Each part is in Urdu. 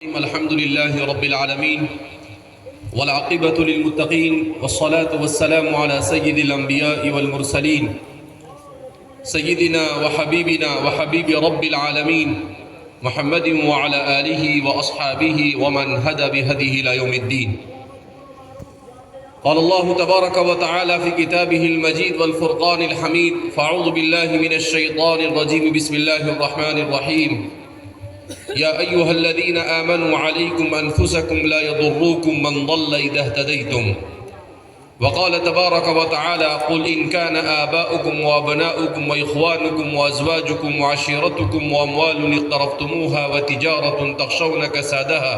الحمد لله رب العالمين والعاقبة للمتقين والصلاة والسلام على سيد الأنبياء والمرسلين سيدنا وحبيبنا وحبيب رب العالمين محمد وعلى آله وأصحابه ومن هدى بهديه إلى يوم الدين. قال الله تبارك وتعالى في كتابه المجيد والفرقان الحميد: فأعوذ بالله من الشيطان الرجيم بسم الله الرحمن الرحيم. يا أيها الذين آمنوا عليكم أنفسكم لا يضركم من ضل إذا اهتديتم. وقال تبارك وتعالى: قل إن كان آباؤكم وأبناؤكم وإخوانكم وأزواجكم وعشيرتكم وأموال اقترفتموها وتجارة تخشون كسادها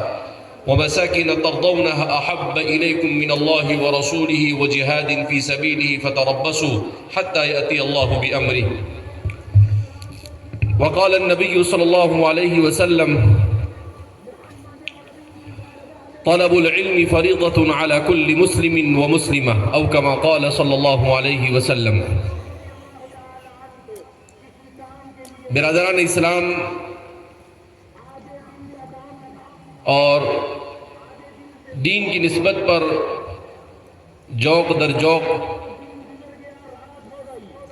ومساكن ترضونها أحب إليكم من الله ورسوله وجهاد في سبيله فتربصوا حتى يأتي الله بأمره. وقال النبي صلى الله عليه وسلم: طلب العلم فريضة على كل مسلم ومسلمة أو كما قال صلی اللہ علیہ وسلم. برادران اسلام اور دین کی نسبت پر جوق در جوق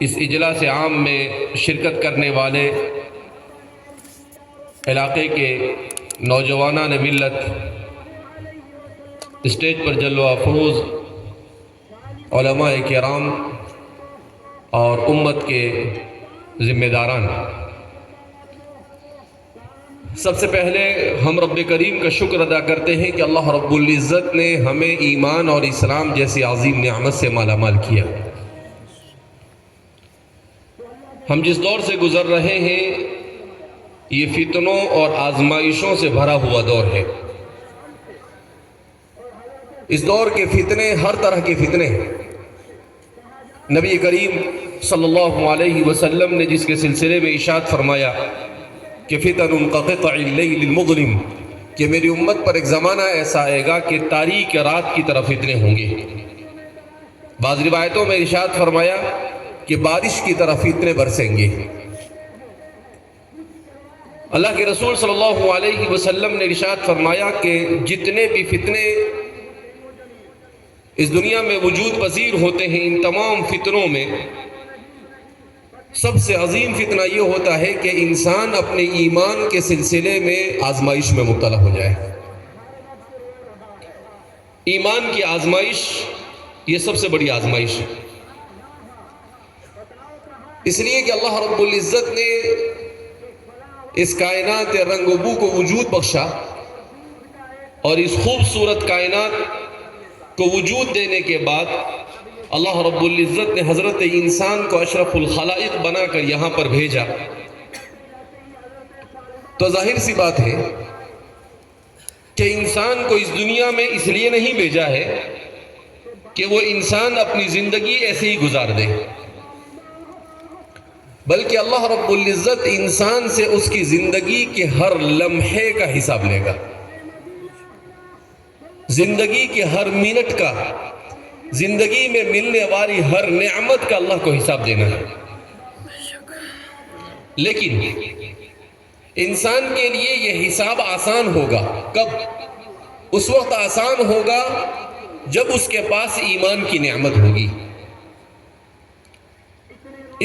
اس اجلاس عام میں شرکت کرنے والے علاقے کے نوجوانان ملت، اسٹیج پر جلوہ افروز علماء کرام اور امت کے ذمہ داران، سب سے پہلے ہم رب کریم کا شکر ادا کرتے ہیں کہ اللہ رب العزت نے ہمیں ایمان اور اسلام جیسی عظیم نعمت سے مالا مال کیا. ہم جس دور سے گزر رہے ہیں یہ فتنوں اور آزمائشوں سے بھرا ہوا دور ہے. اس دور کے فتنے ہر طرح کے فتنے ہیں. نبی کریم صلی اللہ علیہ وسلم نے جس کے سلسلے میں ارشاد فرمایا کہ فتن کقطع اللیل المظلم، کہ میری امت پر ایک زمانہ ایسا آئے گا کہ تاریک رات کی طرف فتنے ہوں گے. بعض روایتوں میں ارشاد فرمایا کہ بارش کی طرف فتنے برسیں گے. اللہ کے رسول صلی اللہ علیہ وسلم نے ارشاد فرمایا کہ جتنے بھی فتنے اس دنیا میں وجود پذیر ہوتے ہیں، ان تمام فتنوں میں سب سے عظیم فتنہ یہ ہوتا ہے کہ انسان اپنے ایمان کے سلسلے میں آزمائش میں مبتلا ہو جائے. ایمان کی آزمائش یہ سب سے بڑی آزمائش ہے، اس لیے کہ اللہ رب العزت نے اس کائنات رنگ و بو کو وجود بخشا، اور اس خوبصورت کائنات کو وجود دینے کے بعد اللہ رب العزت نے حضرت انسان کو اشرف الخلائق بنا کر یہاں پر بھیجا. تو ظاہر سی بات ہے کہ انسان کو اس دنیا میں اس لیے نہیں بھیجا ہے کہ وہ انسان اپنی زندگی ایسے ہی گزار دے، بلکہ اللہ رب العزت انسان سے اس کی زندگی کے ہر لمحے کا حساب لے گا، زندگی کے ہر منٹ کا، زندگی میں ملنے والی ہر نعمت کا اللہ کو حساب دینا ہے. لیکن انسان کے لیے یہ حساب آسان ہوگا کب؟ اس وقت آسان ہوگا جب اس کے پاس ایمان کی نعمت ہوگی.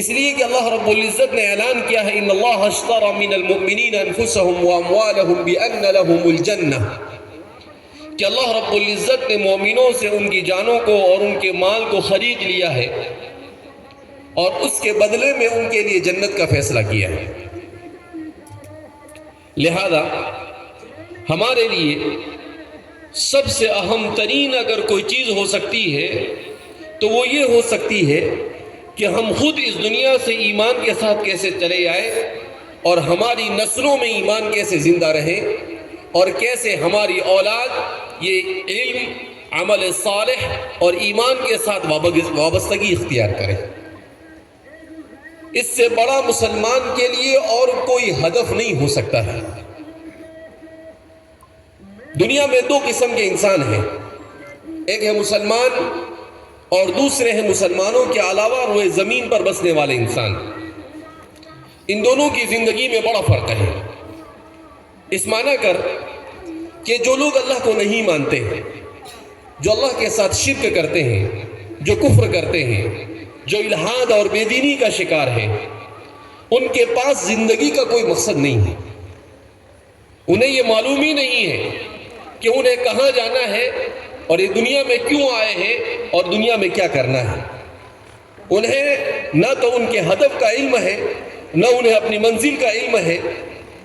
اس لیے کہ اللہ رب العزت نے اعلان کیا ہے: ان اللہ اشترى من المؤمنین انفسهم واموالهم بان لهم الجنہ، کہ اللہ رب العزت نے مومنوں سے ان کی جانوں کو اور ان کے مال کو خرید لیا ہے اور اس کے بدلے میں ان کے لیے جنت کا فیصلہ کیا ہے. لہذا ہمارے لیے سب سے اہم ترین اگر کوئی چیز ہو سکتی ہے تو وہ یہ ہو سکتی ہے کہ ہم خود اس دنیا سے ایمان کے ساتھ کیسے چلے آئے اور ہماری نسلوں میں ایمان کیسے زندہ رہے، اور کیسے ہماری اولاد یہ علم، عمل صالح اور ایمان کے ساتھ وابستگی اختیار کرے. اس سے بڑا مسلمان کے لیے اور کوئی ہدف نہیں ہو سکتا ہے. دنیا میں دو قسم کے انسان ہیں، ایک ہے مسلمان اور دوسرے ہیں مسلمانوں کے علاوہ روئے زمین پر بسنے والے انسان. ان دونوں کی زندگی میں بڑا فرق ہے. اس معنی کر کہ جو لوگ اللہ کو نہیں مانتے ہیں، جو اللہ کے ساتھ شرک کرتے ہیں، جو کفر کرتے ہیں، جو الحاد اور بے دینی کا شکار ہے، ان کے پاس زندگی کا کوئی مقصد نہیں ہے۔ انہیں یہ معلوم ہی نہیں ہے کہ انہیں کہاں جانا ہے اور یہ دنیا میں کیوں آئے ہیں اور دنیا میں کیا کرنا ہے۔ انہیں نہ تو ان کے ہدف کا علم ہے، نہ انہیں اپنی منزل کا علم ہے،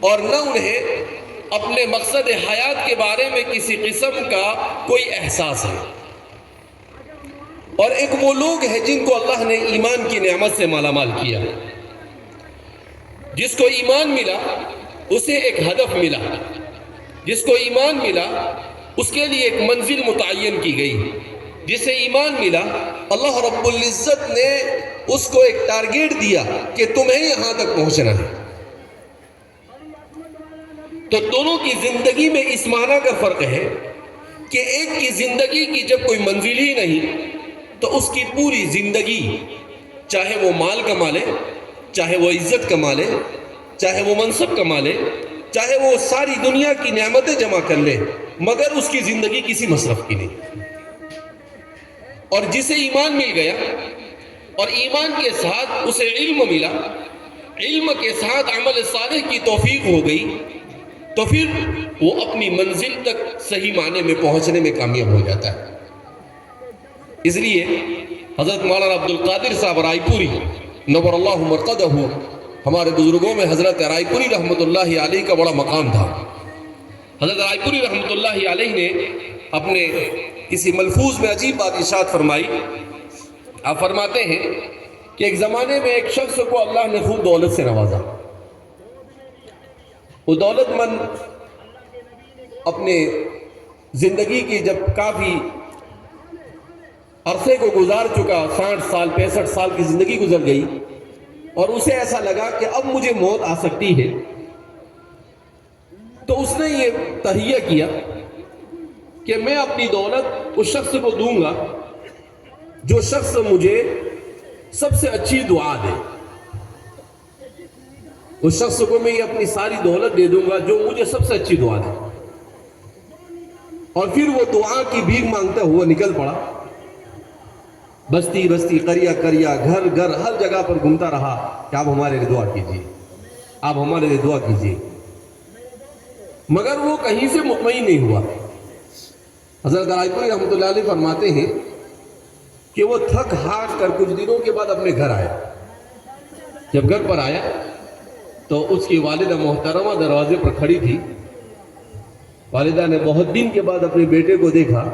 اور نہ انہیں اپنے مقصد حیات کے بارے میں کسی قسم کا کوئی احساس ہے۔ اور ایک وہ لوگ ہیں جن کو اللہ نے ایمان کی نعمت سے مالا مال کیا۔ جس کو ایمان ملا اسے ایک ہدف ملا، جس کو ایمان ملا اس کے لیے ایک منزل متعین کی گئی، جسے ایمان ملا اللہ رب العزت نے اس کو ایک ٹارگیٹ دیا کہ تمہیں یہاں تک پہنچنا ہے۔ تو دونوں کی زندگی میں اس معنی کا فرق ہے کہ ایک کی زندگی کی جب کوئی منزل ہی نہیں تو اس کی پوری زندگی، چاہے وہ مال کما لے، چاہے وہ عزت کما لے، چاہے وہ منصب کما لے، چاہے وہ ساری دنیا کی نعمتیں جمع کر لے، مگر اس کی زندگی کسی مصرف کی نہیں۔ اور جسے ایمان مل گیا اور ایمان کے ساتھ اسے علم ملا، علم کے ساتھ عمل صالح کی توفیق ہو گئی، تو پھر وہ اپنی منزل تک صحیح معنی میں پہنچنے میں کامیاب ہو جاتا ہے۔ اس لیے حضرت مولانا عبدالقادر صاحب رائے پوری نور اللہ مرقدہ، ہمارے بزرگوں میں حضرت رائے پوری رحمۃ اللہ علیہ کا بڑا مقام تھا۔ حضرت رائے پوری رحمۃ اللہ علیہ نے اپنے کسی ملفوظ میں عجیب بات ارشاد فرمائی۔ آپ فرماتے ہیں کہ ایک زمانے میں ایک شخص کو اللہ نے خوب دولت سے نوازا۔ وہ دولت مند اپنے زندگی کی جب کافی عرصے کو گزار چکا، 60 سال 65 سال کی زندگی گزر گئی، اور اسے ایسا لگا کہ اب مجھے موت آ سکتی ہے، تو اس نے یہ تہیہ کیا کہ میں اپنی دولت اس شخص کو دوں گا جو شخص مجھے سب سے اچھی دعا دے۔ اس شخص کو میں یہ اپنی ساری دولت دے دوں گا جو مجھے سب سے اچھی دعا دے۔ اور پھر وہ دعا کی بھیک مانگتا ہوا نکل پڑا، بستی بستی، قریہ قریہ، گھر گھر، ہر جگہ پر گھومتا رہا کہ آپ ہمارے لیے دعا کیجیے، آپ ہمارے لیے دعا کیجیے، مگر وہ کہیں سے مطمئن نہیں ہوا۔ حضرت رائے پوری رحمۃ اللہ علیہ فرماتے ہیں کہ وہ تھک ہار کر کچھ دنوں کے بعد اپنے گھر آیا۔ جب گھر پر آیا تو اس کی والدہ محترمہ دروازے پر کھڑی تھی۔ والدہ نے بہت دن کے بعد اپنے بیٹے کو دیکھا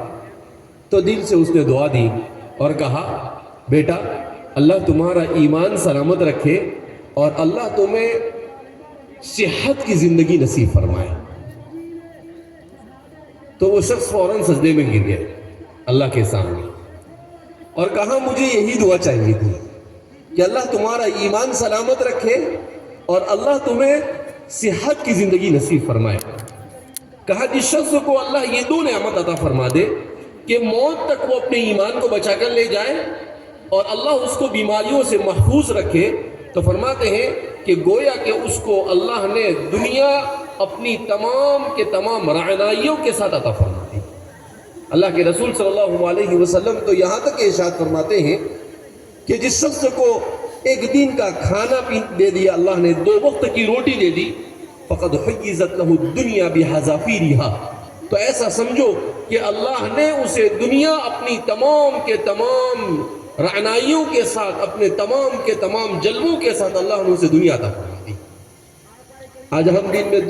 تو دل سے اس نے دعا دی اور کہا، بیٹا اللہ تمہارا ایمان سلامت رکھے اور اللہ تمہیں صحت کی زندگی نصیب فرمائے۔ تو وہ شخص فوراً سجدے میں گر گیا اللہ کے سامنے اور کہا، مجھے یہی دعا چاہیے تھی کہ اللہ تمہارا ایمان سلامت رکھے اور اللہ تمہیں صحت کی زندگی نصیب فرمائے۔ کہا جس شخص کو اللہ یہ دو نعمت عطا فرما دے کہ موت تک وہ اپنے ایمان کو بچا کر لے جائے اور اللہ اس کو بیماریوں سے محفوظ رکھے، تو فرماتے ہیں کہ گویا کہ اس کو اللہ نے دنیا اپنی تمام کے تمام رعنائیوں کے ساتھ عطا فرما دی۔ اللہ کے رسول صلی اللہ علیہ وسلم تو یہاں تک ارشاد فرماتے ہیں کہ جس شخص کو ایک دن کا کھانا دے دیا اللہ نے، 2 وقت کی روٹی دے دی، فقد حیزت لہ الدنیا بحذافیرہا، تو ایسا سمجھو کہ اللہ نے اسے دنیا اپنی تمام کے تمام رعنائیوں کے ساتھ، اپنے تمام کے تمام جلووں کے ساتھ اللہ نے اسے دنیا عطا فرما دی۔ آج ہم دن میں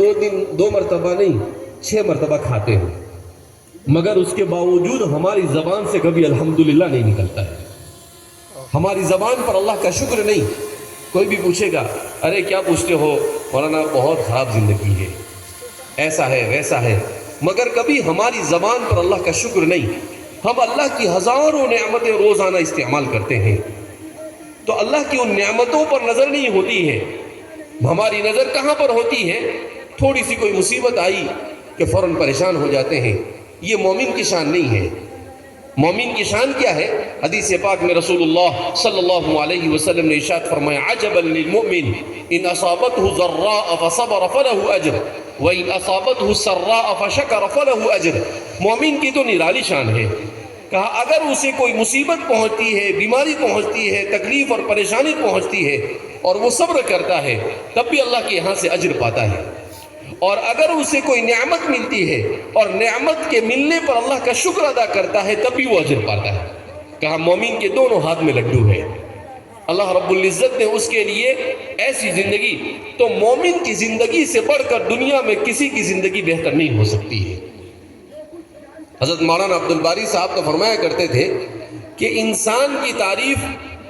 2 مرتبہ نہیں 6 مرتبہ کھاتے ہیں، مگر اس کے باوجود ہماری زبان سے کبھی الحمدللہ نہیں نکلتا ہے۔ ہماری زبان پر اللہ کا شکر نہیں۔ کوئی بھی پوچھے گا، ارے کیا پوچھتے ہو مولانا، بہت خراب زندگی ہے، ایسا ہے ویسا ہے، مگر کبھی ہماری زبان پر اللہ کا شکر نہیں۔ ہم اللہ کی ہزاروں نعمتیں روزانہ استعمال کرتے ہیں، تو اللہ کی ان نعمتوں پر نظر نہیں ہوتی ہے۔ ہماری نظر کہاں پر ہوتی ہے؟ تھوڑی سی کوئی مصیبت آئی کہ فوراً پریشان ہو جاتے ہیں۔ یہ مومن کی شان نہیں ہے۔ مومن کی شان کیا ہے؟ حدیث پاک میں رسول اللہ صلی اللہ علیہ وسلم نے ارشاد فرمایا، عجبا للمؤمن ان اصابته ضراء فصبر فله اجر۔ وَإِنْ أَصَابَتْهُ السَّرَّاءُ فَشَكَرَ فَلَهُ أَجْرٌ. مومن کی تو نرالی شان ہے. کہا اگر اسے کوئی مصیبت پہنچتی ہے، بیماری پہنچتی ہے، تکلیف اور پریشانی پہنچتی ہے اور وہ صبر کرتا ہے تب بھی اللہ کے یہاں سے اجر پاتا ہے. اور اگر اسے کوئی نعمت ملتی ہے اور نعمت کے ملنے پر اللہ کا شکر ادا کرتا ہے تب بھی وہ اجر پاتا ہے. کہا مومن کے دونوں ہاتھ میں لڈو ہے. اللہ رب العزت نے اس کے لیے ایسی زندگی، تو مومن کی زندگی سے بڑھ کر دنیا میں کسی کی زندگی بہتر نہیں ہو سکتی ہے. حضرت مولانا عبد الباری صاحب تو فرمایا کرتے تھے کہ انسان کی تعریف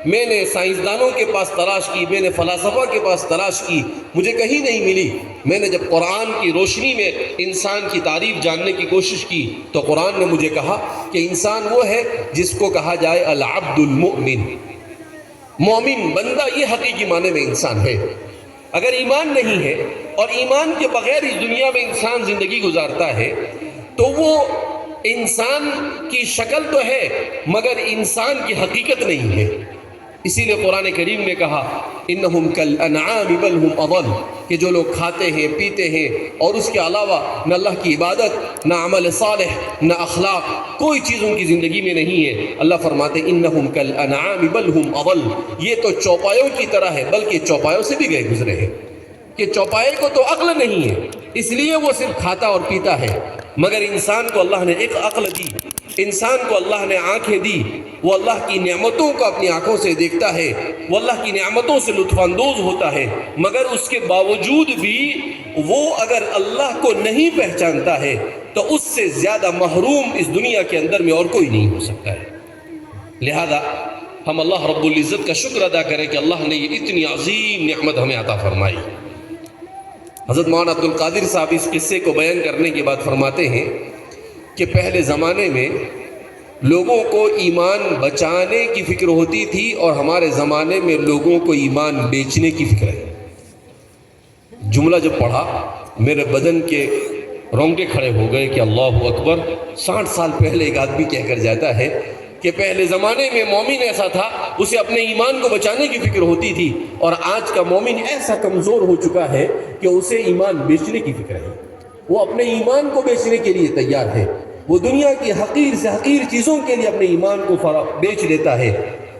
میں نے سائنسدانوں کے پاس تلاش کی، میں نے فلاسفہ کے پاس تلاش کی، مجھے کہیں نہیں ملی. میں نے جب قرآن کی روشنی میں انسان کی تعریف جاننے کی کوشش کی تو قرآن نے مجھے کہا کہ انسان وہ ہے جس کو کہا جائے العبد المؤمن. مومن بندہ یہ حقیقی معنی میں انسان ہے. اگر ایمان نہیں ہے اور ایمان کے بغیر اس دنیا میں انسان زندگی گزارتا ہے تو وہ انسان کی شکل تو ہے مگر انسان کی حقیقت نہیں ہے. اسی لیے قرآن کریم نے کہا انہم کالانعام بل ہم اضل، کہ جو لوگ کھاتے ہیں پیتے ہیں اور اس کے علاوہ نہ اللہ کی عبادت، نہ عمل صالح، نہ اخلاق، کوئی چیز ان کی زندگی میں نہیں ہے. اللہ فرماتے انہم کالانعام بل ہم اضل، یہ تو چوپایوں کی طرح ہے بلکہ چوپایوں سے بھی گئے گزرے ہیں. کہ چوپائے کو تو عقل نہیں ہے اس لیے وہ صرف کھاتا اور پیتا ہے، مگر انسان کو اللہ نے ایک عقل دی، انسان کو اللہ نے آنکھیں دی، وہ اللہ کی نعمتوں کو اپنی آنکھوں سے دیکھتا ہے، وہ اللہ کی نعمتوں سے لطف اندوز ہوتا ہے، مگر اس کے باوجود بھی وہ اگر اللہ کو نہیں پہچانتا ہے تو اس سے زیادہ محروم اس دنیا کے اندر میں اور کوئی نہیں ہو سکتا ہے. لہذا ہم اللہ رب العزت کا شکر ادا کریں کہ اللہ نے یہ اتنی عظیم نعمت ہمیں عطا فرمائی. حضرت مولانا عبد القادر صاحب اس قصے کو بیان کرنے کے بعد فرماتے ہیں کہ پہلے زمانے میں لوگوں کو ایمان بچانے کی فکر ہوتی تھی اور ہمارے زمانے میں لوگوں کو ایمان بیچنے کی فکر ہے. جملہ جب پڑھا میرے بدن کے رونگٹے کھڑے ہو گئے کہ اللہ اکبر. 60 سال پہلے ایک آدمی کہہ کر جاتا ہے کہ پہلے زمانے میں مومن ایسا تھا اسے اپنے ایمان کو بچانے کی فکر ہوتی تھی، اور آج کا مومن ایسا کمزور ہو چکا ہے کہ اسے ایمان بیچنے کی فکر ہے. وہ اپنے ایمان کو بیچنے کے لیے تیار ہے. وہ دنیا کی حقیر سے حقیر چیزوں کے لیے اپنے ایمان کو بیچ دیتا ہے.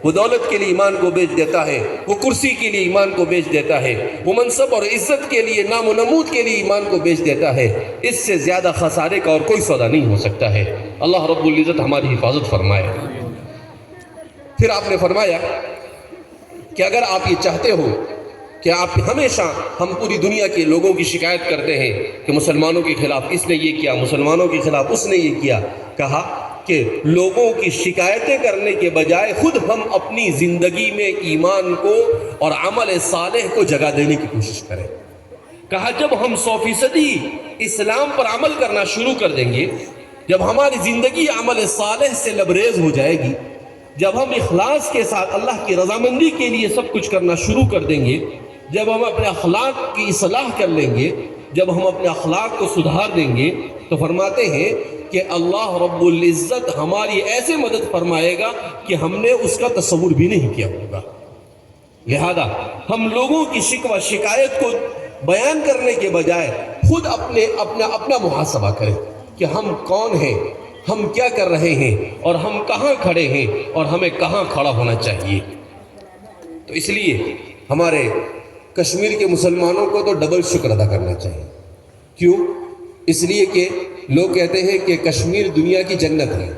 وہ دولت کے لیے ایمان کو بیچ دیتا ہے، وہ کرسی کے لیے ایمان کو بیچ دیتا ہے، وہ منصب اور عزت کے لیے، نام و نمود کے لیے ایمان کو بیچ دیتا ہے. اس سے زیادہ خسارے کا اور کوئی سودا نہیں ہو سکتا ہے. اللہ رب العزت ہماری حفاظت فرمائے. پھر آپ نے فرمایا کہ اگر آپ یہ چاہتے ہو کہ آپ ہمیشہ، ہم پوری دنیا کے لوگوں کی شکایت کرتے ہیں کہ مسلمانوں کے خلاف اس نے یہ کیا، مسلمانوں کے خلاف اس نے یہ کیا، کہا کہ لوگوں کی شکایتیں کرنے کے بجائے خود ہم اپنی زندگی میں ایمان کو اور عمل صالح کو جگہ دینے کی کوشش کریں. کہا جب ہم 100% اسلام پر عمل کرنا شروع کر دیں گے، جب ہماری زندگی عمل صالح سے لبریز ہو جائے گی، جب ہم اخلاص کے ساتھ اللہ کی رضامندی کے لیے سب کچھ کرنا شروع کر دیں گے، جب ہم اپنے اخلاق کی اصلاح کر لیں گے، جب ہم اپنے اخلاق کو سدھار دیں گے، تو فرماتے ہیں کہ اللہ رب العزت ہماری ایسے مدد فرمائے گا کہ ہم نے اس کا تصور بھی نہیں کیا ہوگا. لہذا ہم لوگوں کی شکوہ شکایت کو بیان کرنے کے بجائے خود اپنا محاسبہ کریں کہ ہم کون ہیں، ہم کیا کر رہے ہیں، اور ہم کہاں کھڑے ہیں، اور ہمیں کہاں کھڑا ہونا چاہیے. تو اس لیے ہمارے کشمیر کے مسلمانوں کو تو ڈبل شکر ادا کرنا چاہیے. کیوں؟ اس لیے کہ لوگ کہتے ہیں کہ کشمیر دنیا کی جنت ہے،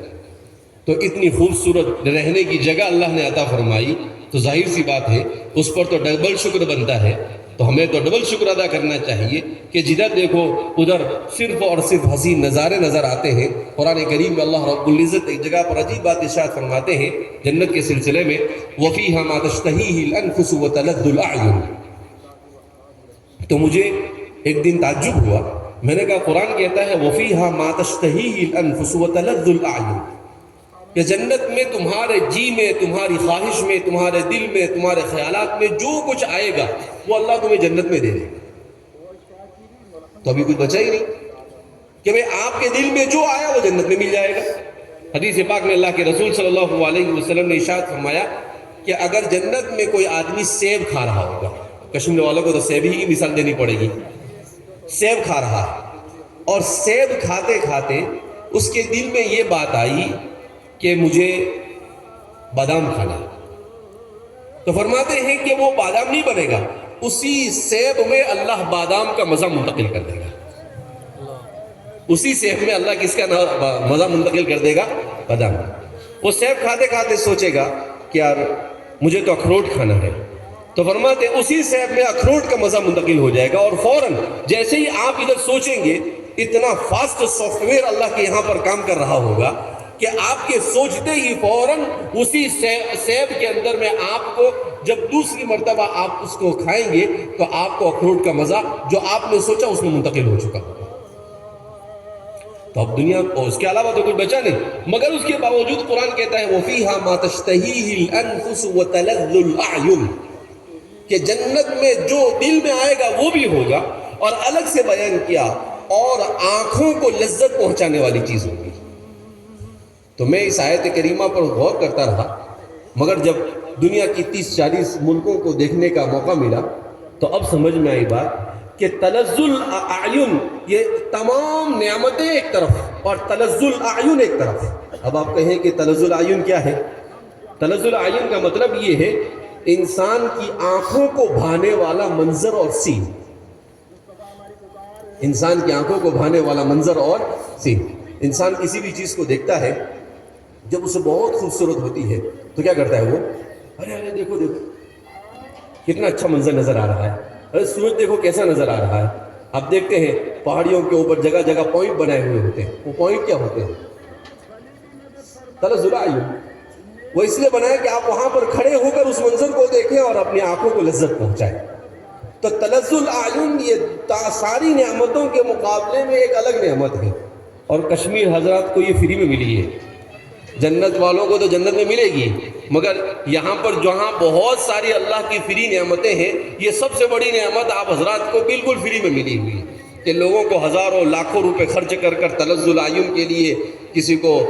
تو اتنی خوبصورت رہنے کی جگہ اللہ نے عطا فرمائی، تو ظاہر سی بات ہے اس پر تو ڈبل شکر بنتا ہے. تو ہمیں تو ڈبل شکر ادا کرنا چاہیے کہ جدھر دیکھو ادھر صرف اور صرف حسین نظارے نظر آتے ہیں. قرآن کریم میں اللہ رب العزت ایک جگہ پر عجیب بات ارشاد فرماتے ہیں جنت کے سلسلے میں، وَفِيهَا مَا تَشْتَهِيهِ الْأَنفُسُ وَتَلَذُّ الْأَعْيُنُ. تو مجھے ایک دن تعجب ہوا، میں نے کہا قرآن کہتا ہے وَفِيهَا مَا تَشْتَهِيهِ الْأَنفُسُ وَتَلَذُّ الْأَعْيُنُ، کہ جنت میں تمہارے جی میں، تمہاری خواہش میں، تمہارے دل میں، تمہارے خیالات میں جو کچھ آئے گا وہ اللہ تمہیں جنت میں دے دے گا. تو ابھی کچھ بچا ہی نہیں کہ بھئی آپ کے دل میں جو آیا وہ جنت میں مل جائے گا. حدیث پاک میں اللہ کے رسول صلی اللہ علیہ وسلم نے ارشاد فرمایا کہ اگر جنت میں کوئی آدمی سیب کھا رہا ہوگا، کشمیر والوں کو تو سیب ہی کی مثال دینی پڑے گی، سیب کھا رہا ہے اور سیب کھاتے کھاتے اس کے دل میں یہ بات آئی کہ مجھے بادام کھانا ہے. تو فرماتے ہیں کہ وہ بادام نہیں بنے گا, اسی سیب میں اللہ بادام کا مزہ منتقل کر دے گا. اسی سیب میں اللہ کس کا مزہ منتقل کر دے گا؟ بادام. وہ سیب کھاتے کھاتے سوچے گا کہ یار مجھے تو اخروٹ کھانا ہے, تو فرماتے ہیں اسی سیب میں اخروٹ کا مزہ منتقل ہو جائے گا, اور فوراً جیسے ہی آپ ادھر سوچیں گے اتنا فاسٹ سافٹ ویئر اللہ کے یہاں پر کام کر رہا ہوگا کہ آپ کے سوچتے ہی فوراً اسی سیب کے اندر میں آپ کو جب دوسری مرتبہ آپ اس کو کھائیں گے تو آپ کو اخروٹ کا مزہ جو آپ نے سوچا اس میں منتقل ہو چکا. تو اب دنیا اس کے علاوہ تو کچھ بچا نہیں, مگر اس کے باوجود قرآن کہتا ہے وَفِيهَا مَا تَشْتَهِيهِ الْأَنفُسُ وَتَلَذُّ الْأَعْيُنُ کہ جنت میں جو دل میں آئے گا وہ بھی ہوگا, اور الگ سے بیان کیا اور آنکھوں کو لذت پہنچانے والی چیز ہوگی. تو میں اس آیت کریمہ پر غور کرتا رہا, مگر جب دنیا کی 30-40 ملکوں کو دیکھنے کا موقع ملا تو اب سمجھ میں آئی بات کہ تلذ الاعین, یہ تمام نعمتیں ایک طرف اور تلذ الاعین ایک طرف. اب آپ کہیں کہ تلذ الاعین کیا ہے؟ تلذ الاعین کا مطلب یہ ہے انسان کی آنکھوں کو بھانے والا منظر اور سین. انسان کی آنکھوں کو بھانے والا منظر اور سین. انسان کسی بھی چیز کو دیکھتا ہے, جب اسے بہت خوبصورت ہوتی ہے تو کیا کرتا ہے وہ؟ ارے ارے دیکھو دیکھو کتنا اچھا منظر نظر آ رہا ہے, ارے سورج دیکھو کیسا نظر آ رہا ہے. آپ دیکھتے ہیں پہاڑیوں کے اوپر جگہ جگہ پوائنٹ بنائے ہوئے ہوتے ہیں. وہ پوائنٹ کیا ہوتے ہیں؟ تلذ الاعین. وہ اس لیے بنایا کہ آپ وہاں پر کھڑے ہو کر اس منظر کو دیکھیں اور اپنی آنکھوں کو لذت پہنچائیں. تو تلذ الاعین یہ ساری نعمتوں کے مقابلے میں ایک الگ نعمت ہے, اور کشمیر حضرات کو یہ فری میں ملی ہے. جنت والوں کو تو جنت میں ملے گی, مگر یہاں پر جہاں بہت ساری اللہ کی فری نعمتیں ہیں, یہ سب سے بڑی نعمت آپ حضرات کو بالکل فری میں ملی ہوئی ہے کہ لوگوں کو ہزاروں لاکھوں روپے خرچ کر کر تلذ الاعین کے لیے کسی کو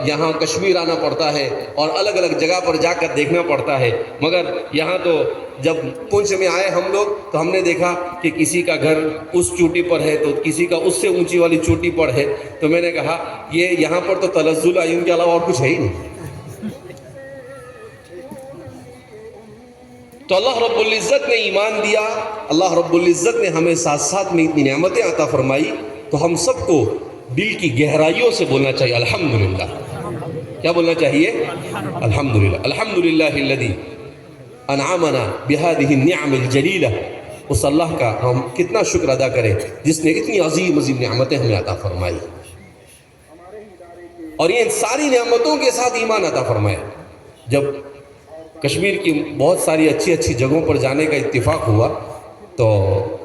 یہاں کشمیر آنا پڑتا ہے اور الگ الگ جگہ پر جا کر دیکھنا پڑتا ہے. مگر یہاں تو جب پونچھ میں آئے ہم لوگ تو ہم نے دیکھا کہ کسی کا گھر اس چوٹی پر ہے تو کسی کا اس سے اونچی والی چوٹی پر ہے, تو میں نے کہا یہ یہاں پر تو تلذ الاعین کے علاوہ اور کچھ ہے ہی نہیں. تو اللہ رب العزت نے ایمان دیا, اللہ رب العزت نے ہمیں ساتھ ساتھ میں اتنی نعمتیں عطا فرمائی, تو ہم سب کو دل کی گہرائیوں سے بولنا چاہیے الحمدللہ. کیا بولنا چاہیے؟ الحمدللہ. الحمدللہ الذی انعمنا بهذه النعم الجلیلہ. اس اللہ کا ہم کتنا شکر ادا کریں جس نے اتنی عظیم عظیم نعمتیں ہمیں عطا فرمائی, اور یہ ساری نعمتوں کے ساتھ ایمان عطا فرمایا. جب کشمیر کی بہت ساری اچھی اچھی جگہوں پر جانے کا اتفاق ہوا تو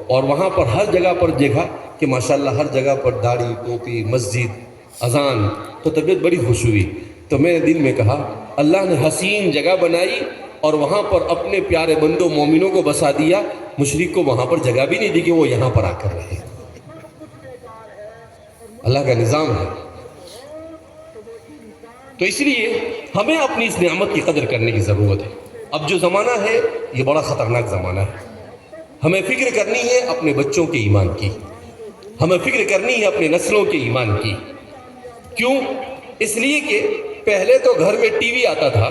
اور وہاں پر ہر جگہ پر دیکھا کہ ماشاءاللہ ہر جگہ پر داڑھی, ٹوپی, مسجد, اذان, تو طبیعت بڑی خوش ہوئی. تو میں نے دل میں کہا اللہ نے حسین جگہ بنائی اور وہاں پر اپنے پیارے بندوں مومنوں کو بسا دیا, مشرک کو وہاں پر جگہ بھی نہیں دی کہ وہ یہاں پر آ کر رہے. اللہ کا نظام ہے. تو اس لیے ہمیں اپنی اس نعمت کی قدر کرنے کی ضرورت ہے. اب جو زمانہ ہے یہ بڑا خطرناک زمانہ ہے. ہمیں فکر کرنی ہے اپنے بچوں کے ایمان کی, ہمیں فکر کرنی ہے اپنے نسلوں کے ایمان کی. کیوں؟ اس لیے کہ پہلے تو گھر میں ٹی وی آتا تھا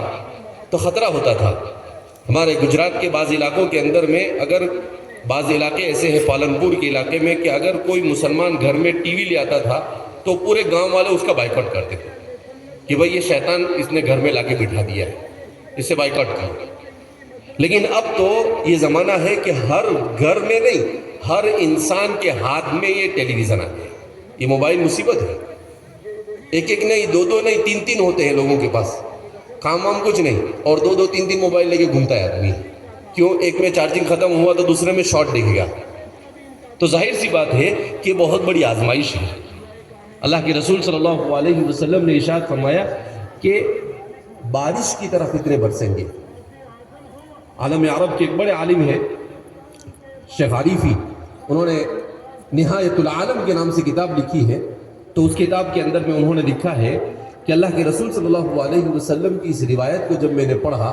تو خطرہ ہوتا تھا. ہمارے گجرات کے بعض علاقوں کے اندر میں, اگر بعض علاقے ایسے ہیں پالنپور کے علاقے میں کہ اگر کوئی مسلمان گھر میں ٹی وی لے آتا تھا تو پورے گاؤں والے اس کا بائیکاٹ کرتے تھے کہ بھئی یہ شیطان اس نے گھر میں لا کے بٹھا دیا ہے, اسے بائیکاٹ کرو. لیکن اب تو یہ زمانہ ہے کہ ہر گھر میں نہیں, ہر انسان کے ہاتھ میں یہ ٹیلی ویژن آ گیا. یہ موبائل مصیبت ہے. ایک ایک نہیں, دو دو نہیں, تین تین ہوتے ہیں لوگوں کے پاس, کام وام کچھ نہیں, اور دو دو تین تین موبائل لے کے گھومتا ہے آدمی. کیوں؟ ایک میں چارجنگ ختم ہوا تو دوسرے میں شارٹ دکھ گیا. تو ظاہر سی بات ہے کہ بہت بڑی آزمائش ہے. اللہ کے رسول صلی اللہ علیہ وسلم نے ارشاد فرمایا کہ بارش کی طرح فتنے برسیں گے. عالم عرب کے ایک بڑے عالم ہیں شیخ عریفی, انہوں نے نہایت العالم کے نام سے کتاب لکھی ہے. تو اس کتاب کے اندر میں انہوں نے لکھا ہے کہ اللہ کے رسول صلی اللہ علیہ وسلم کی اس روایت کو جب میں نے پڑھا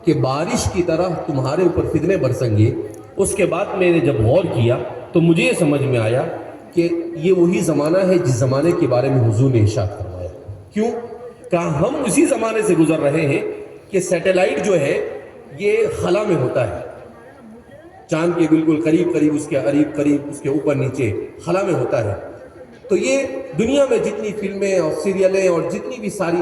کہ بارش کی طرح تمہارے اوپر فتنے برسیں گے, اس کے بعد میں نے جب غور کیا تو مجھے یہ سمجھ میں آیا کہ یہ وہی زمانہ ہے جس زمانے کے بارے میں حضور نے ارشاد فرمایا. کیوں؟ کہا ہم اسی زمانے سے گزر رہے ہیں کہ سیٹلائٹ جو ہے یہ خلا میں ہوتا ہے، چاند کے بالکل قریب قریب، اس کے قریب اس کے اوپر نیچے خلا میں ہوتا ہے. تو یہ دنیا میں جتنی فلمیں اور سیریلیں اور جتنی بھی ساری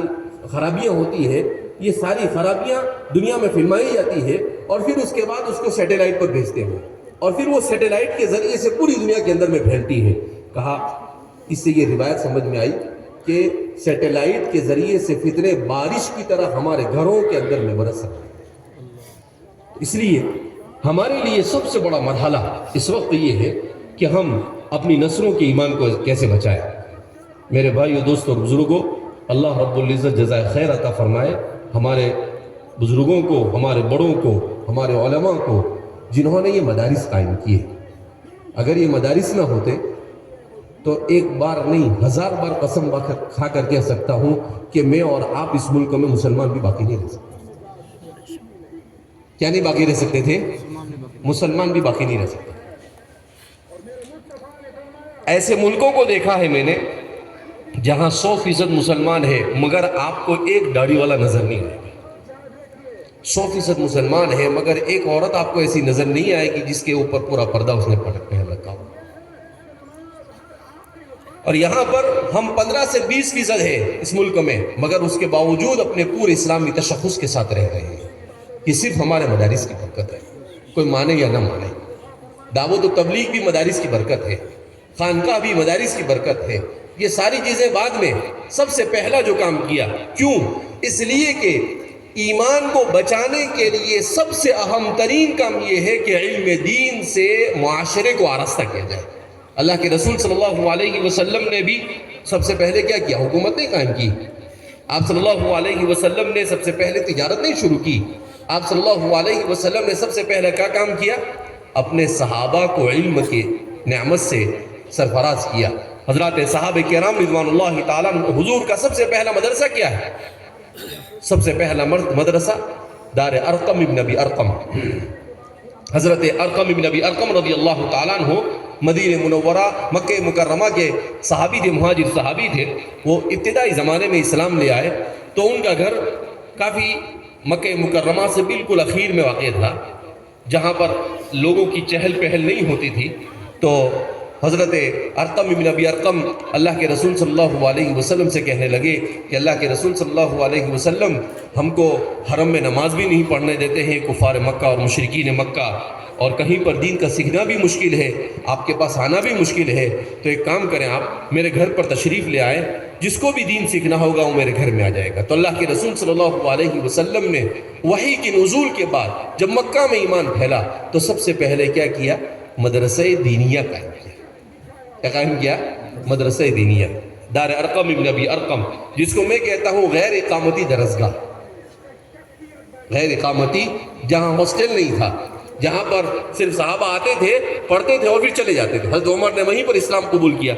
خرابیاں ہوتی ہیں، یہ ساری خرابیاں دنیا میں فلمائی جاتی ہے اور پھر اس کے بعد اس کو سیٹلائٹ پر بھیجتے ہیں اور پھر وہ سیٹلائٹ کے ذریعے سے پوری دنیا کے اندر میں پھیلتی ہے. کہا اس سے یہ روایت سمجھ میں آئی کہ سیٹلائٹ کے ذریعے سے فتنے بارش کی طرح ہمارے گھروں کے اندر میں برس رہے ہیں. اس لیے ہمارے لیے سب سے بڑا مرحلہ اس وقت یہ ہے کہ ہم اپنی نسلوں کے ایمان کو کیسے بچائیں. میرے بھائیو، دوستوں اور بزرگوں، اللہ رب العزت جزائے خیر عطا فرمائے ہمارے بزرگوں کو، ہمارے بڑوں کو، ہمارے علماء کو، جنہوں نے یہ مدارس قائم کیے. اگر یہ مدارس نہ ہوتے تو ایک بار نہیں 1000 بار قسم کھا کر کہہ سکتا ہوں کہ میں اور آپ اس ملک میں مسلمان بھی باقی نہیں رہ سکتے. کیا نہیں باقی رہ سکتے تھے؟ مسلمان بھی باقی نہیں رہ سکتے. ایسے ملکوں کو دیکھا ہے میں نے جہاں 100% مسلمان ہے مگر آپ کو ایک داڑھی والا نظر نہیں آئے گا. 100% مسلمان ہے مگر ایک عورت آپ کو ایسی نظر نہیں آئے گی جس کے اوپر پورا پردہ اس نے پہن رکھا ہو. اور یہاں پر ہم 15 سے 20% ہے اس ملک میں، مگر اس کے باوجود اپنے پورے اسلامی تشخص کے ساتھ رہ رہے ہیں. یہ صرف ہمارے مدارس کی برکت ہے، کوئی مانے یا نہ مانے. دعوت و تبلیغ بھی مدارس کی برکت ہے، خانقاہ بھی مدارس کی برکت ہے. یہ ساری چیزیں بعد میں، سب سے پہلا جو کام کیا، کیوں؟ اس لیے کہ ایمان کو بچانے کے لیے سب سے اہم ترین کام یہ ہے کہ علم دین سے معاشرے کو آراستہ کیا جائے. اللہ کے رسول صلی اللہ علیہ وسلم نے بھی سب سے پہلے کیا کیا؟ حکومت نہیں قائم کی. آپ صلی اللہ علیہ وسلم نے سب سے پہلے تجارت نہیں شروع کی. آپ صلی اللہ علیہ وسلم نے سب سے پہلے کیا کام کیا؟ اپنے صحابہ کو علم کی نعمت سے سرفراز کیا. حضرات صحابہ کرام رضوان اللہ تعالیٰ عنہ، حضور کا سب سے پہلا مدرسہ کیا ہے؟ سب سے پہلا مدرسہ دار ارقم ابن ابی ارقم. حضرت ارقم ابن ابی ارقم رضی اللہ تعالیٰ عنہ مدینہ منورہ مکہ مکرمہ کے صحابی تھے، مہاجر صحابی تھے. وہ ابتدائی زمانے میں اسلام لے آئے تو ان کا گھر کافی مکہ مکرمہ سے بالکل اخیر میں واقع تھا، جہاں پر لوگوں کی چہل پہل نہیں ہوتی تھی. تو حضرت ارقم ابن ابی ارقم اللہ کے رسول صلی اللہ علیہ وسلم سے کہنے لگے کہ اللہ کے رسول صلی اللہ علیہ وسلم ہم کو حرم میں نماز بھی نہیں پڑھنے دیتے ہیں کفار مکہ اور مشرکین مکہ، اور کہیں پر دین کا سیکھنا بھی مشکل ہے، آپ کے پاس آنا بھی مشکل ہے. تو ایک کام کریں، آپ میرے گھر پر تشریف لے آئیں، جس کو بھی دین سیکھنا ہوگا وہ میرے گھر میں آ جائے گا. تو اللہ کے رسول صلی اللہ علیہ وسلم نے وحی کی نزول کے بعد جب مکہ میں ایمان پھیلا تو سب سے پہلے کیا کیا؟ مدرسہ دینیہ قائم کیا. کیا قائم کیا؟ مدرسہ دینیہ دار ارقم ابن ابی ارقم، جس کو میں کہتا ہوں غیر اقامتی درسگاہ. غیر اقامتی، جہاں ہاسٹل نہیں تھا، جہاں پر صرف صحابہ آتے تھے، پڑھتے تھے اور پھر چلے جاتے تھے. حضرت عمر نے وہیں پر اسلام قبول کیا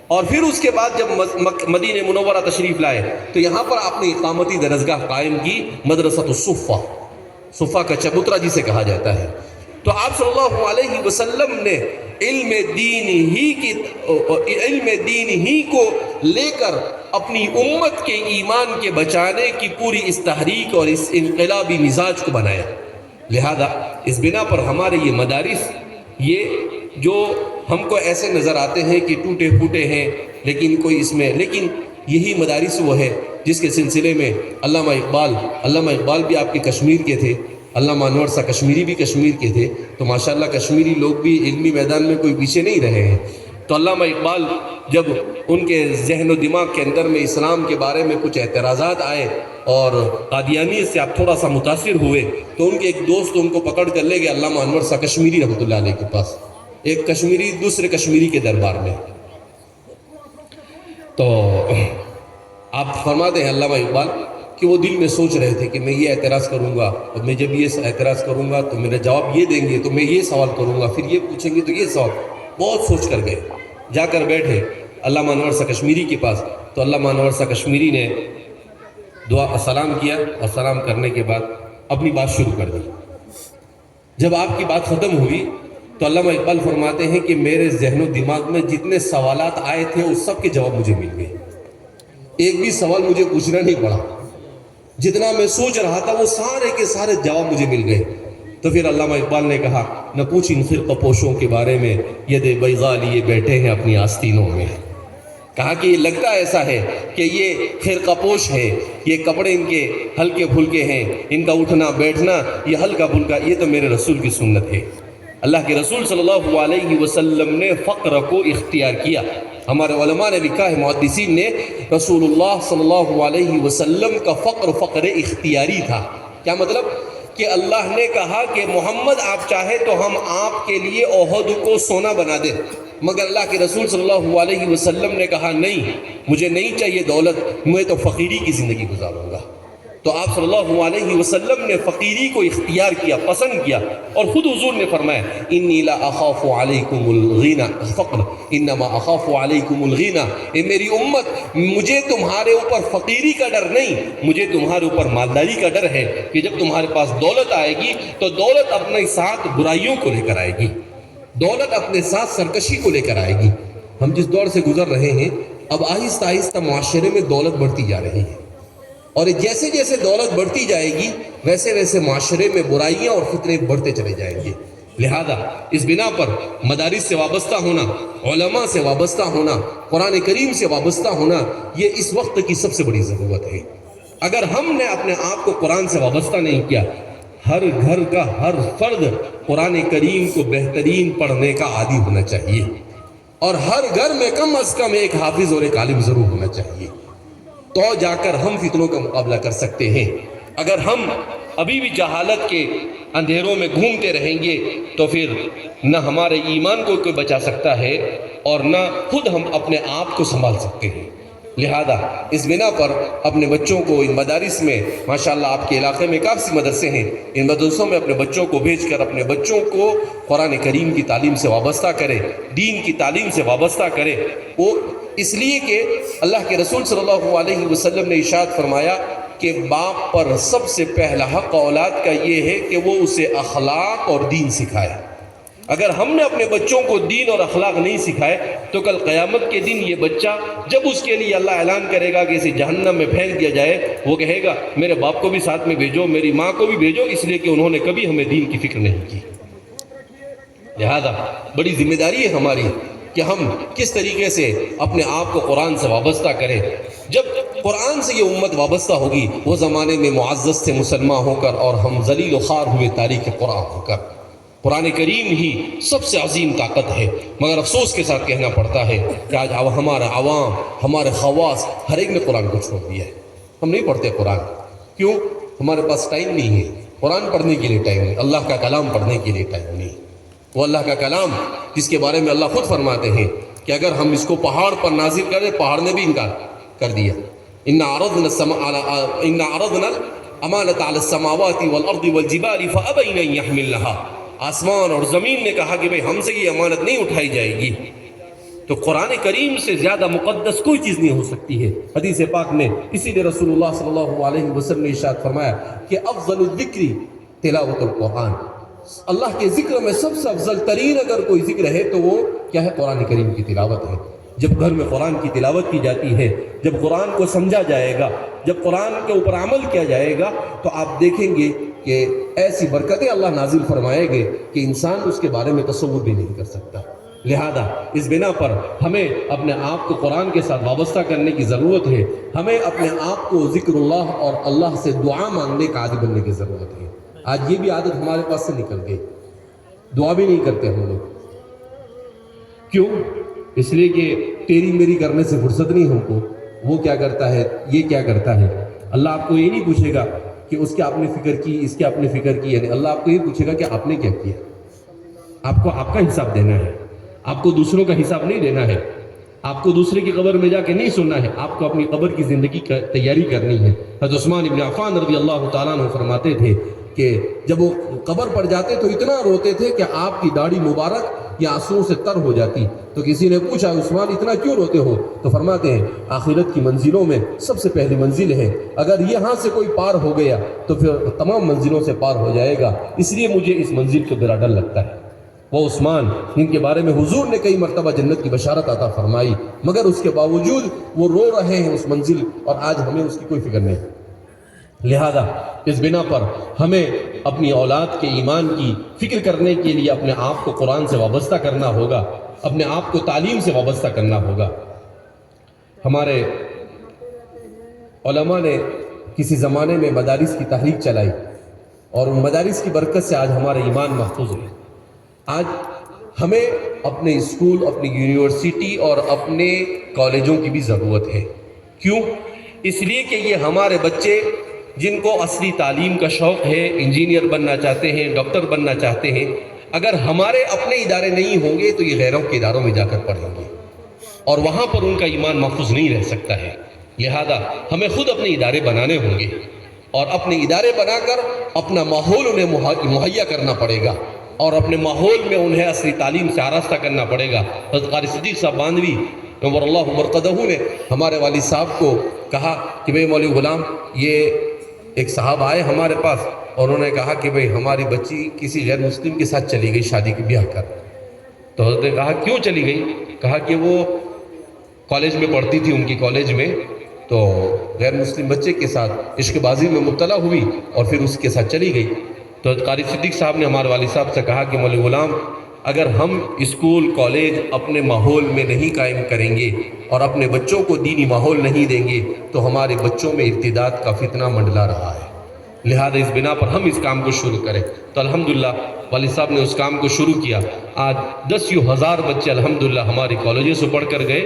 اور پھر اس کے بعد جب مدینہ منورہ تشریف لائے تو یہاں پر آپ نے اقامتی درسگاہ قائم کی، مدرسۃ الصفہ. صفہ کا چبوترا جسے کہا جاتا ہے. تو آپ صلی اللہ علیہ وسلم نے علم دین ہی کو لے کر اپنی امت کے ایمان کے بچانے کی پوری اس تحریک اور اس انقلابی مزاج کو بنایا. لہذا اس بنا پر ہمارے یہ مدارس، یہ جو ہم کو ایسے نظر آتے ہیں کہ ٹوٹے پھوٹے ہیں، لیکن کوئی اس میں، لیکن یہی مدارس وہ ہے جس کے سلسلے میں علامہ اقبال بھی آپ کے کشمیر کے تھے، علامہ انور شاہ کشمیری بھی کشمیر کے تھے. تو ماشاءاللہ کشمیری لوگ بھی علمی میدان میں کوئی پیچھے نہیں رہے ہیں. تو علامہ اقبال جب ان کے ذہن و دماغ کے اندر میں اسلام کے بارے میں کچھ اعتراضات آئے اور قادیانیت سے آپ تھوڑا سا متاثر ہوئے تو ان کے ایک دوست ان کو پکڑ کر لے گئے علامہ انور شاہ کشمیری رحمۃ اللہ علیہ کے پاس، ایک کشمیری دوسرے کشمیری کے دربار میں. تو آپ فرماتے ہیں علامہ اقبال کہ وہ دل میں سوچ رہے تھے کہ میں یہ اعتراض کروں گا اور میں جب یہ اعتراض کروں گا تو میرا جواب یہ دیں گے، تو میں یہ سوال کروں گا، پھر یہ پوچھیں گے تو یہ سوال. بہت سوچ کر گئے، جا کر بیٹھے علامہ انور شاہ کشمیری کے پاس. تو علامہ انور شاہ کشمیری نے دعا سلام کیا اور سلام کرنے کے بعد اپنی بات شروع کر دی. جب آپ کی بات ختم ہوئی تو علامہ اقبال فرماتے ہیں کہ میرے ذہن و دماغ میں جتنے سوالات آئے تھے اس سب کے جواب مجھے مل گئے، ایک بھی سوال مجھے پوچھنا نہیں پڑا، جتنا میں سوچ رہا تھا وہ سارے کے سارے جواب مجھے مل گئے۔ تو پھر علامہ اقبال نے کہا نہ پوچھ ان فرقہ پوشوں کے بارے میں، ید بیضا لیے بیٹھے ہیں اپنی آستینوں میں۔ کہا کہ یہ لگتا ایسا ہے کہ یہ خرقہ پوش ہے، یہ کپڑے ان کے ہلکے پھلکے ہیں، ان کا اٹھنا بیٹھنا یہ ہلکا پھلکا، یہ تو میرے رسول کی سنت ہے۔ اللہ کے رسول صلی اللہ علیہ وسلم نے فقر کو اختیار کیا۔ ہمارے علماء نے لکھا ہے، محدثین نے، رسول اللہ صلی اللہ علیہ وسلم کا فقر اختیاری تھا۔ کیا مطلب؟ کہ اللہ نے کہا کہ محمد آپ چاہے تو ہم آپ کے لیے احد کو سونا بنا دیں، مگر اللہ کے رسول صلی اللہ علیہ وسلم نے کہا نہیں، مجھے نہیں چاہیے دولت، میں تو فقیری کی زندگی گزاروں گا۔ تو آپ صلی اللہ علیہ وسلم نے فقیری کو اختیار کیا، پسند کیا، اور خود حضور نے فرمایا انی لا اخاف علیکم الغنی فقر انما اخاف علیکم الغنی، اے میری امت مجھے تمہارے اوپر فقیری کا ڈر نہیں، مجھے تمہارے اوپر مالداری کا ڈر ہے کہ جب تمہارے پاس دولت آئے گی تو دولت اپنے ساتھ برائیوں کو لے کر آئے گی، دولت اپنے ساتھ سرکشی کو لے کر آئے گی۔ ہم جس دور سے گزر رہے ہیں اب آہستہ آہستہ معاشرے میں دولت بڑھتی جا رہی ہے، اور جیسے جیسے دولت بڑھتی جائے گی ویسے ویسے معاشرے میں برائیاں اور فتنے بڑھتے چلے جائیں گے۔ لہذا اس بنا پر مدارس سے وابستہ ہونا، علماء سے وابستہ ہونا، قرآن کریم سے وابستہ ہونا، یہ اس وقت کی سب سے بڑی ضرورت ہے۔ اگر ہم نے اپنے آپ کو قرآن سے وابستہ نہیں کیا، ہر گھر کا ہر فرد قرآن کریم کو بہترین پڑھنے کا عادی ہونا چاہیے، اور ہر گھر میں کم از کم ایک حافظ اور ایک عالم ضرور ہونا چاہیے، تو جا کر ہم فتنوں کا مقابلہ کر سکتے ہیں۔ اگر ہم ابھی بھی جہالت کے اندھیروں میں گھومتے رہیں گے تو پھر نہ ہمارے ایمان کو کوئی بچا سکتا ہے اور نہ خود ہم اپنے آپ کو سنبھال سکتے ہیں۔ لہذا اس بنا پر اپنے بچوں کو ان مدارس میں، ماشاءاللہ آپ کے علاقے میں کافی مدرسے ہیں، ان مدرسوں میں اپنے بچوں کو بھیج کر اپنے بچوں کو قرآن کریم کی تعلیم سے وابستہ کرے، دین کی تعلیم سے وابستہ کرے۔ وہ اس لیے کہ اللہ کے رسول صلی اللہ علیہ وسلم نے ارشاد فرمایا کہ باپ پر سب سے پہلا حق اولاد کا یہ ہے کہ وہ اسے اخلاق اور دین سکھائے۔ اگر ہم نے اپنے بچوں کو دین اور اخلاق نہیں سکھائے تو کل قیامت کے دن یہ بچہ جب اس کے لیے اللہ اعلان کرے گا کہ اسے جہنم میں پھینک دیا جائے، وہ کہے گا میرے باپ کو بھی ساتھ میں بھیجو، میری ماں کو بھی بھیجو، اس لیے کہ انہوں نے کبھی ہمیں دین کی فکر نہیں کی۔ لہذا بڑی ذمہ داری ہے ہماری کہ ہم کس طریقے سے اپنے آپ کو قرآن سے وابستہ کریں۔ جب قرآن سے یہ امت وابستہ ہوگی، وہ زمانے میں معزز سے مسلمان ہو کر اور ہم ذلیل و خوار ہوئے تاریخ قرآن ہو کر۔ قرآن کریم ہی سب سے عظیم طاقت ہے، مگر افسوس کے ساتھ کہنا پڑتا ہے کہ آج ہمارا عوام، ہمارے خواص ہر ایک نے قرآن کو چھوڑ دیا ہے۔ ہم نہیں پڑھتے قرآن، کیوں؟ ہمارے پاس ٹائم نہیں ہے، قرآن پڑھنے کے لیے ٹائم نہیں، اللہ کا کلام پڑھنے کے لیے ٹائم نہیں۔ وہ اللہ کا کلام جس کے بارے میں اللہ خود فرماتے ہیں کہ اگر ہم اس کو پہاڑ پر نازل کریں، پہاڑ نے بھی انکار کر دیا۔ اِنَّا عَرَضْنَا الْأَمَانَةَ عَلَى السَّمَاوَاتِ وَالْأَرْضِ وَالْجِبَالِ فَأَبَيْنَ أَن يَحْمِلْنَهَا، آسمان اور زمین نے کہا کہ بھئی ہم سے یہ امانت نہیں اٹھائی جائے گی۔ تو قرآن کریم سے زیادہ مقدس کوئی چیز نہیں ہو سکتی ہے۔ حدیث پاک میں اسی لیے رسول اللہ صلی اللہ علیہ وسلم نے ارشاد فرمایا کہ افضل الذکر تلاوت القرآن، اللہ کے ذکر میں سب سے افضل ترین اگر کوئی ذکر ہے تو وہ کیا ہے؟ قرآن کریم کی تلاوت ہے۔ جب گھر میں قرآن کی تلاوت کی جاتی ہے، جب قرآن کو سمجھا جائے گا، جب قرآن کے اوپر عمل کیا جائے گا تو آپ دیکھیں گے کہ ایسی برکتیں اللہ نازل فرمائے گے کہ انسان اس کے بارے میں تصور بھی نہیں کر سکتا۔ لہذا اس بنا پر ہمیں اپنے آپ کو قرآن کے ساتھ وابستہ کرنے کی ضرورت ہے، ہمیں اپنے آپ کو ذکر اللہ اور اللہ سے دعا مانگنے کا عادی بننے کی ضرورت ہے۔ آج یہ بھی عادت ہمارے پاس سے نکل گئی، دعا بھی نہیں کرتے ہم لوگ۔ کیوں؟ اس لیے کہ تیری میری کرنے سے فرصت نہیں ہم کو، وہ کیا کرتا ہے، یہ کیا کرتا ہے۔ اللہ آپ کو یہ نہیں پوچھے گا کہ اس کے آپ نے فکر کی، اس کے آپ نے فکر کی، یعنی اللہ آپ کو یہ پوچھے گا کہ آپ نے کیا کیا۔ آپ کو آپ کا حساب دینا ہے، آپ کو دوسروں کا حساب نہیں دینا ہے، آپ کو دوسرے کی قبر میں جا کے نہیں سننا ہے، آپ کو اپنی قبر کی زندگی کا تیاری کرنی ہے۔ حضرت عثمان بن عفان رضی اللہ تعالیٰ عنہ فرماتے تھے کہ جب وہ قبر پر جاتے تو اتنا روتے تھے کہ آپ کی داڑھی مبارک یا آنسوؤں سے تر ہو جاتی۔ تو کسی نے پوچھا عثمان اتنا کیوں روتے ہو؟ تو فرماتے ہیں آخرت کی منزلوں میں سب سے پہلی منزل ہے، اگر یہاں سے کوئی پار ہو گیا تو پھر تمام منزلوں سے پار ہو جائے گا، اس لیے مجھے اس منزل کو بڑا ڈر لگتا ہے۔ وہ عثمان جن کے بارے میں حضور نے کئی مرتبہ جنت کی بشارت عطا فرمائی، مگر اس کے باوجود وہ رو رہے ہیں اس منزل، اور آج ہمیں اس کی کوئی فکر نہیں۔ لہذا اس بنا پر ہمیں اپنی اولاد کے ایمان کی فکر کرنے کے لیے اپنے آپ کو قرآن سے وابستہ کرنا ہوگا، اپنے آپ کو تعلیم سے وابستہ کرنا ہوگا۔ ہمارے علماء نے کسی زمانے میں مدارس کی تحریک چلائی، اور ان مدارس کی برکت سے آج ہمارا ایمان محفوظ ہے۔ آج ہمیں اپنے اسکول، اپنی یونیورسٹی اور اپنے کالجوں کی بھی ضرورت ہے۔ کیوں؟ اس لیے کہ یہ ہمارے بچے جن کو اصلی تعلیم کا شوق ہے، انجینئر بننا چاہتے ہیں، ڈاکٹر بننا چاہتے ہیں، اگر ہمارے اپنے ادارے نہیں ہوں گے تو یہ غیروں کے اداروں میں جا کر پڑھیں گے، اور وہاں پر ان کا ایمان محفوظ نہیں رہ سکتا ہے۔ لہذا ہمیں خود اپنے ادارے بنانے ہوں گے، اور اپنے ادارے بنا کر اپنا ماحول انہیں مہیا کرنا پڑے گا، اور اپنے ماحول میں انہیں اصلی تعلیم سے آراستہ کرنا پڑے گا۔ حضرت قاری صدیق صاحب باندھوی نور اللہ مرقدہ نے ہمارے والد صاحب کو کہا کہ بھئی مولوی غلام، یہ ایک صاحب آئے ہمارے پاس اور انہوں نے کہا کہ بھئی ہماری بچی کسی غیر مسلم کے ساتھ چلی گئی شادی کی بیاہ کر۔ تو حضرت نے کہا کیوں چلی گئی؟ کہا کہ وہ کالج میں پڑھتی تھی، ان کی کالج میں، تو غیر مسلم بچے کے ساتھ عشق بازی میں مبتلا ہوئی اور پھر اس کے ساتھ چلی گئی۔ تو حضرت قاری صدیق صاحب نے ہمارے والد صاحب سے کہا کہ مولوی غلام، اگر ہم اسکول کالج اپنے ماحول میں نہیں قائم کریں گے اور اپنے بچوں کو دینی ماحول نہیں دیں گے تو ہمارے بچوں میں ارتداد کا فتنہ منڈلا رہا ہے۔ لہذا اس بنا پر ہم اس کام کو شروع کریں۔ تو الحمدللہ والد صاحب نے اس کام کو شروع کیا۔ آج 10,000 بچے الحمدللہ ہماری کالجوں سے پڑھ کر گئے۔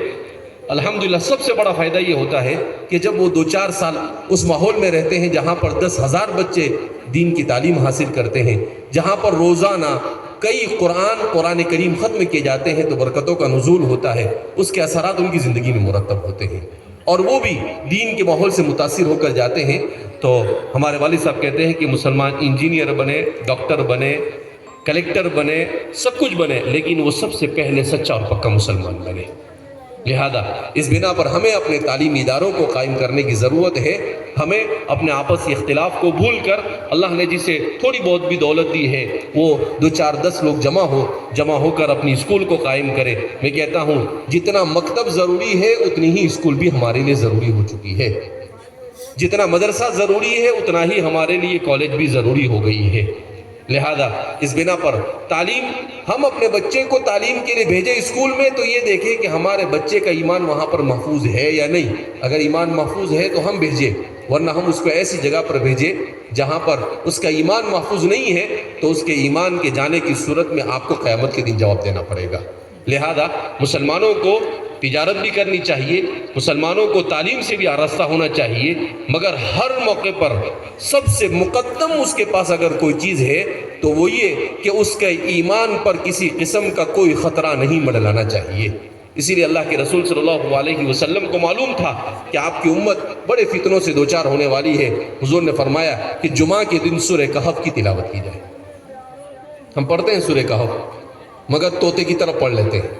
الحمدللہ سب سے بڑا فائدہ یہ ہوتا ہے کہ جب وہ 2-4 سال اس ماحول میں رہتے ہیں جہاں پر 10,000 بچے دین کی تعلیم حاصل کرتے ہیں، جہاں پر روزانہ کئی قرآن کریم ختم کیے جاتے ہیں، تو برکتوں کا نزول ہوتا ہے، اس کے اثرات ان کی زندگی میں مرتب ہوتے ہیں، اور وہ بھی دین کے ماحول سے متاثر ہو کر جاتے ہیں۔ تو ہمارے والد صاحب کہتے ہیں کہ مسلمان انجینئر بنے، ڈاکٹر بنے، کلیکٹر بنے، سب کچھ بنے، لیکن وہ سب سے پہلے سچا اور پکا مسلمان بنے۔ لہذا اس بنا پر ہمیں اپنے تعلیمی اداروں کو قائم کرنے کی ضرورت ہے۔ ہمیں اپنے آپسی اختلاف کو بھول کر، اللہ نے جسے تھوڑی بہت بھی دولت دی ہے، وہ 2-4-10 لوگ جمع ہو کر اپنی اسکول کو قائم کرے۔ میں کہتا ہوں جتنا مکتب ضروری ہے اتنی ہی اسکول بھی ہمارے لیے ضروری ہو چکی ہے، جتنا مدرسہ ضروری ہے اتنا ہی ہمارے لیے کالج بھی ضروری ہو گئی ہے۔ لہذا اس بنا پر تعلیم، ہم اپنے بچے کو تعلیم کے لیے بھیجیں اسکول میں تو یہ دیکھیں کہ ہمارے بچے کا ایمان وہاں پر محفوظ ہے یا نہیں۔ اگر ایمان محفوظ ہے تو ہم بھیجیں، ورنہ ہم اس کو ایسی جگہ پر بھیجیں جہاں پر اس کا ایمان محفوظ نہیں ہے، تو اس کے ایمان کے جانے کی صورت میں آپ کو قیامت کے دن جواب دینا پڑے گا۔ لہذا مسلمانوں کو تجارت بھی کرنی چاہیے، مسلمانوں کو تعلیم سے بھی آراستہ ہونا چاہیے، مگر ہر موقع پر سب سے مقدم اس کے پاس اگر کوئی چیز ہے تو وہ یہ کہ اس کے ایمان پر کسی قسم کا کوئی خطرہ نہیں منڈلانا چاہیے۔ اسی لیے اللہ کے رسول صلی اللہ علیہ وسلم کو معلوم تھا کہ آپ کی امت بڑے فتنوں سے دوچار ہونے والی ہے۔ حضور نے فرمایا کہ جمعہ کے دن سورہ کہف کی تلاوت کی جائے۔ ہم پڑھتے ہیں سورہ کہف، مگر طوطے کی طرف پڑھ لیتے ہیں،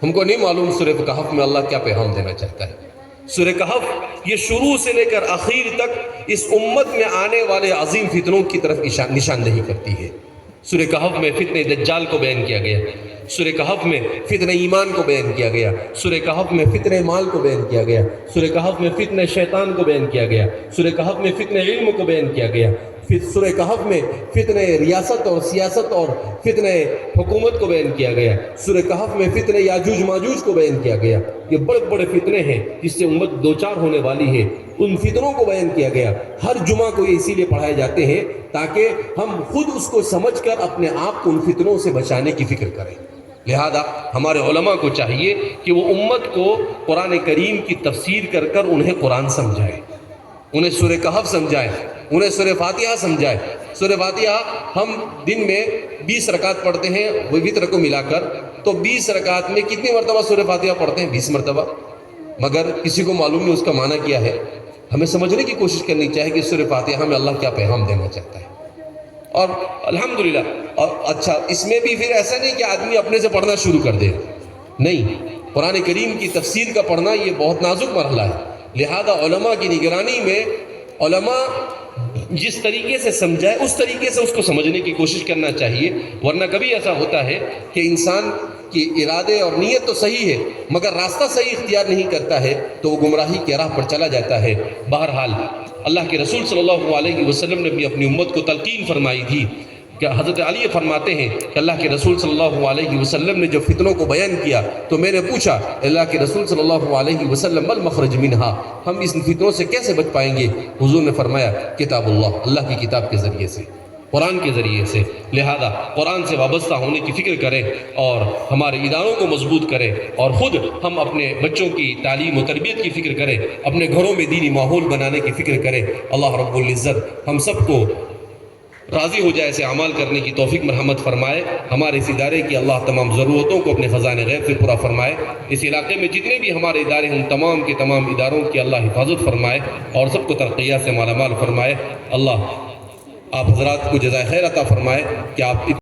ہم کو نہیں معلوم سورہ کہف میں اللہ کیا پیغام دینا چاہتا ہے۔ سورہ کہف یہ شروع سے لے کر آخر تک اس امت میں آنے والے عظیم فتنوں کی طرف نشاندہی کرتی ہے۔ سورہ کہف میں فتنہ دجال کو بیان کیا گیا، سورہ کہف میں فتنہ ایمان کو بیان کیا گیا، سورہ کہف میں فتنہ مال کو بیان کیا گیا، سورہ کہف میں فتنہ شیطان کو بیان کیا گیا، سورہ کہف میں فتنہ علم کو بیان کیا گیا، پھر سورہ کہف میں فتنہ ریاست اور سیاست اور فتنہ حکومت کو بیان کیا گیا، سورہ کہف میں فتنہ یاجوج ماجوج کو بیان کیا گیا۔ یہ بڑے بڑے فتنے ہیں جس سے امت دوچار ہونے والی ہے، ان فتنوں کو بیان کیا گیا۔ ہر جمعہ کو یہ اسی لیے پڑھائے جاتے ہیں تاکہ ہم خود اس کو سمجھ کر اپنے آپ کو ان فتنوں سے بچانے کی فکر کریں۔ لہذا ہمارے علماء کو چاہیے کہ وہ امت کو قرآن کریم کی تفسیر کر کر انہیں قرآن سمجھائے، انہیں سورہ کہف سمجھائے، انہیں سورہ فاتحہ سمجھائے۔ سورہ فاتحہ ہم دن میں 20 رکعت پڑھتے ہیں، وہ وتر کو ملا کر، تو 20 رکعت میں کتنی مرتبہ سورہ فاتحہ پڑھتے ہیں؟ 20 مرتبہ۔ مگر کسی کو معلوم نہیں اس کا معنی کیا ہے۔ ہمیں سمجھنے کی کوشش کرنی چاہیے کہ سورہ فاتحہ میں اللہ کیا پیغام دینا چاہتا ہے۔ اور الحمدللہ، اور اچھا اس میں بھی پھر ایسا نہیں کہ آدمی اپنے سے پڑھنا شروع کر دے، نہیں، قرآن کریم کی تفسیر کا پڑھنا یہ بہت نازک مرحلہ ہے۔ لہذا علماء کی نگرانی میں علماء جس طریقے سے سمجھائے اس طریقے سے اس کو سمجھنے کی کوشش کرنا چاہیے، ورنہ کبھی ایسا ہوتا ہے کہ انسان کی ارادے اور نیت تو صحیح ہے مگر راستہ صحیح اختیار نہیں کرتا ہے تو وہ گمراہی کی راہ پر چلا جاتا ہے۔ بہرحال اللہ کے رسول صلی اللہ علیہ وسلم نے بھی اپنی امت کو تلقین فرمائی تھی کہ حضرت علی فرماتے ہیں کہ اللہ کے رسول صلی اللہ علیہ وسلم نے جب فتنوں کو بیان کیا تو میں نے پوچھا اللہ کے رسول صلی اللہ علیہ وسلم ما المخرج منہا، ہم اس فتنوں سے کیسے بچ پائیں گے؟ حضور نے فرمایا کتاب اللہ کی کتاب کے ذریعے سے، قرآن کے ذریعے سے۔ لہذا قرآن سے وابستہ ہونے کی فکر کریں اور ہمارے اداروں کو مضبوط کریں، اور خود ہم اپنے بچوں کی تعلیم و تربیت کی فکر کریں، اپنے گھروں میں دینی ماحول بنانے کی فکر کریں۔ اللہ رب العزت ہم سب کو راضی ہو جائے ایسے اعمال کرنے کی توفیق مرحمت فرمائے۔ ہمارے اس ادارے کی اللہ تمام ضرورتوں کو اپنے خزانے غیب سے پورا فرمائے۔ اس علاقے میں جتنے بھی ہمارے ادارے ہیں ان تمام کے تمام اداروں کی اللہ حفاظت فرمائے اور سب کو ترقیات سے مالا مال فرمائے۔ اللہ آپ حضرات کو جزائے خیر عطا فرمائے کہ آپ